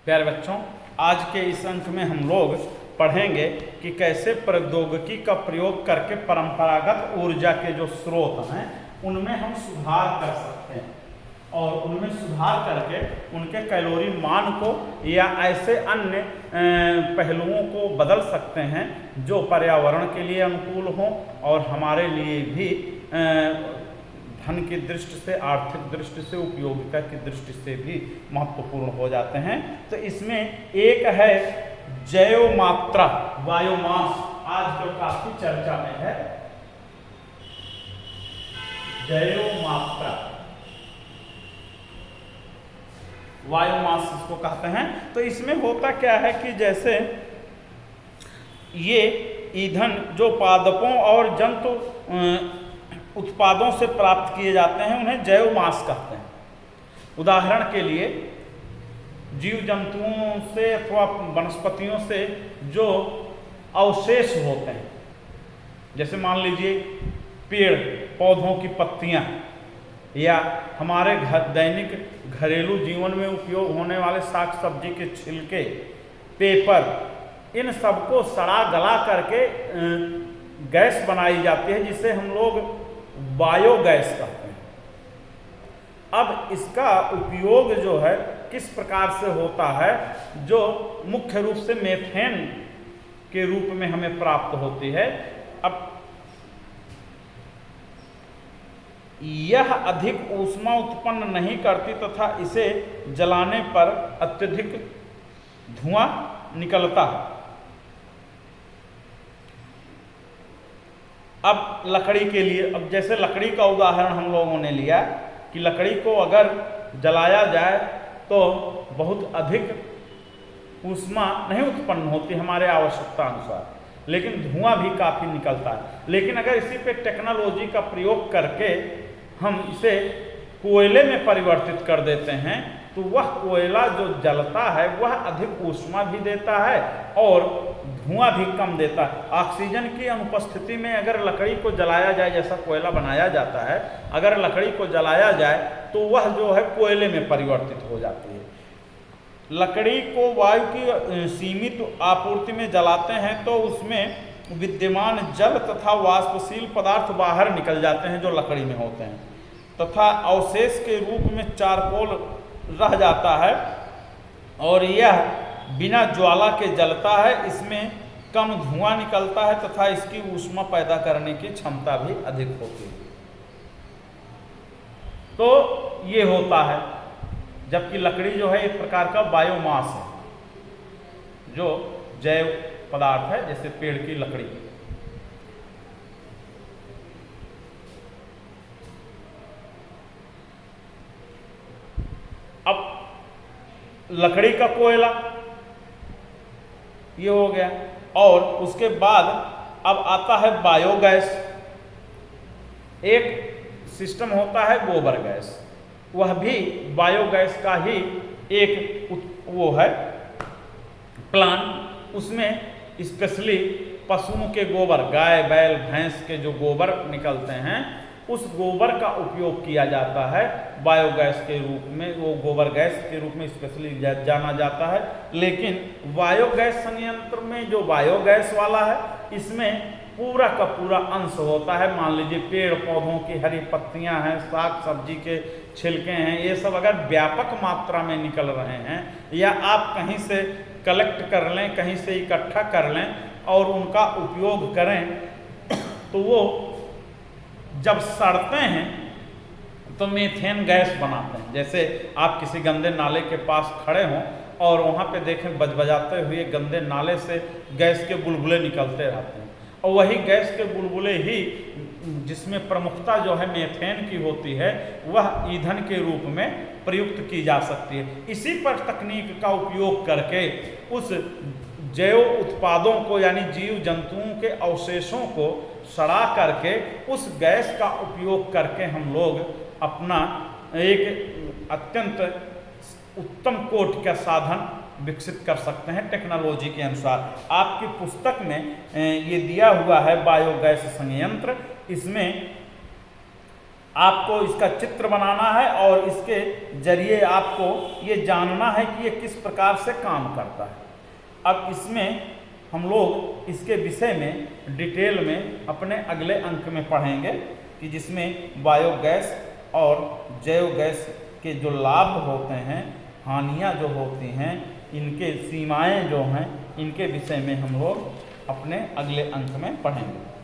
प्यारे बच्चों, आज के इस अंक में हम लोग पढ़ेंगे कि कैसे प्रौद्योगिकी का प्रयोग करके परंपरागत ऊर्जा के जो स्रोत हैं उनमें हम सुधार कर सकते हैं और उनमें सुधार करके उनके कैलोरी मान को या ऐसे अन्य पहलुओं को बदल सकते हैं जो पर्यावरण के लिए अनुकूल हों और हमारे लिए भी धन की दृष्टि से, आर्थिक दृष्टि से, उपयोगिता की दृष्टि से भी महत्वपूर्ण हो जाते हैं। तो इसमें एक है जैव मात्रा, बायोमास, आज जो काफी चर्चा में है, जैव मात्रा, बायोमास इसको कहते हैं। तो इसमें होता क्या है कि जैसे ये ईंधन जो पादपों और जंतु उत्पादों से प्राप्त किए जाते हैं उन्हें जैव मास कहते हैं। उदाहरण के लिए जीव जंतुओं से अथवा वनस्पतियों से जो अवशेष होते हैं, जैसे मान लीजिए पेड़ पौधों की पत्तियां या हमारे दैनिक घरेलू जीवन में उपयोग होने वाले साग सब्जी के छिलके, पेपर, इन सबको सड़ा गला करके गैस बनाई जाती है जिसे हम लोग बायोगैस कहते हैं। अब इसका उपयोग जो है किस प्रकार से होता है, जो मुख्य रूप से मीथेन के रूप में हमें प्राप्त होती है। अब यह अधिक ऊष्मा उत्पन्न नहीं करती तथा इसे जलाने पर अत्यधिक धुआं निकलता है। अब लकड़ी के लिए, अब जैसे लकड़ी का उदाहरण हम लोगों ने लिया कि लकड़ी को अगर जलाया जाए तो बहुत अधिक ऊष्मा नहीं उत्पन्न होती हमारे आवश्यकता अनुसार, लेकिन धुआं भी काफ़ी निकलता है। लेकिन अगर इसी पे टेक्नोलॉजी का प्रयोग करके हम इसे कोयले में परिवर्तित कर देते हैं तो वह कोयला जो जलता है वह अधिक ऊष्मा भी देता है और धुआं भी कम देता है। ऑक्सीजन की अनुपस्थिति में अगर लकड़ी को जलाया जाए, जैसा कोयला बनाया जाता है, अगर लकड़ी को जलाया जाए तो वह जो है कोयले में परिवर्तित हो जाती है। लकड़ी को वायु की सीमित आपूर्ति में जलाते हैं तो उसमें विद्यमान जल तथा वाष्पशील पदार्थ बाहर निकल जाते हैं जो लकड़ी में होते हैं, तथा अवशेष के रूप में चारकोल रह जाता है और यह बिना ज्वाला के जलता है। इसमें कम धुआं निकलता है तथा इसकी ऊष्मा पैदा करने की क्षमता भी अधिक होती है। तो ये होता है, जबकि लकड़ी जो है एक प्रकार का बायोमास है, जो जैव पदार्थ है, जैसे पेड़ की लकड़ी। अब लकड़ी का कोयला ये हो गया और उसके बाद अब आता है बायोगैस। एक सिस्टम होता है गोबर गैस, वह भी बायोगैस का ही एक वो है प्लांट। उसमें स्पेशली पशुओं के गोबर, गाय बैल भैंस के जो गोबर निकलते हैं उस गोबर का उपयोग किया जाता है बायोगैस के रूप में। वो गोबर गैस के रूप में स्पेशली जाना जाता है। लेकिन बायोगैस संयंत्र में जो बायोगैस वाला है इसमें पूरा का पूरा अंश होता है। मान लीजिए पेड़ पौधों की हरी पत्तियां हैं, साग सब्जी के छिलके हैं, ये सब अगर व्यापक मात्रा में निकल रहे हैं या आप कहीं से कलेक्ट कर लें, कहीं से इकट्ठा कर लें और उनका उपयोग करें तो वो जब सड़ते हैं तो मीथेन गैस बनाते हैं। जैसे आप किसी गंदे नाले के पास खड़े हों और वहाँ पे देखें बजबजाते हुए गंदे नाले से गैस के बुलबुले निकलते रहते हैं और वही गैस के बुलबुले ही जिसमें प्रमुखता जो है मीथेन की होती है वह ईंधन के रूप में प्रयुक्त की जा सकती है। इसी पर तकनीक का उपयोग करके उस जैव उत्पादों को यानी जीव जंतुओं के अवशेषों को सड़ा करके उस गैस का उपयोग करके हम लोग अपना एक अत्यंत उत्तम कोटि का साधन विकसित कर सकते हैं टेक्नोलॉजी के अनुसार। आपकी पुस्तक में ये दिया हुआ है बायोगैस संयंत्र। इसमें आपको इसका चित्र बनाना है और इसके जरिए आपको ये जानना है कि ये किस प्रकार से काम करता है। अब इसमें हम लोग इसके विषय में डिटेल में अपने अगले अंक में पढ़ेंगे कि जिसमें बायोगैस और जैव गैस के जो लाभ होते हैं, हानियाँ जो होती हैं, इनके सीमाएं जो हैं, इनके विषय में हम लोग अपने अगले अंक में पढ़ेंगे।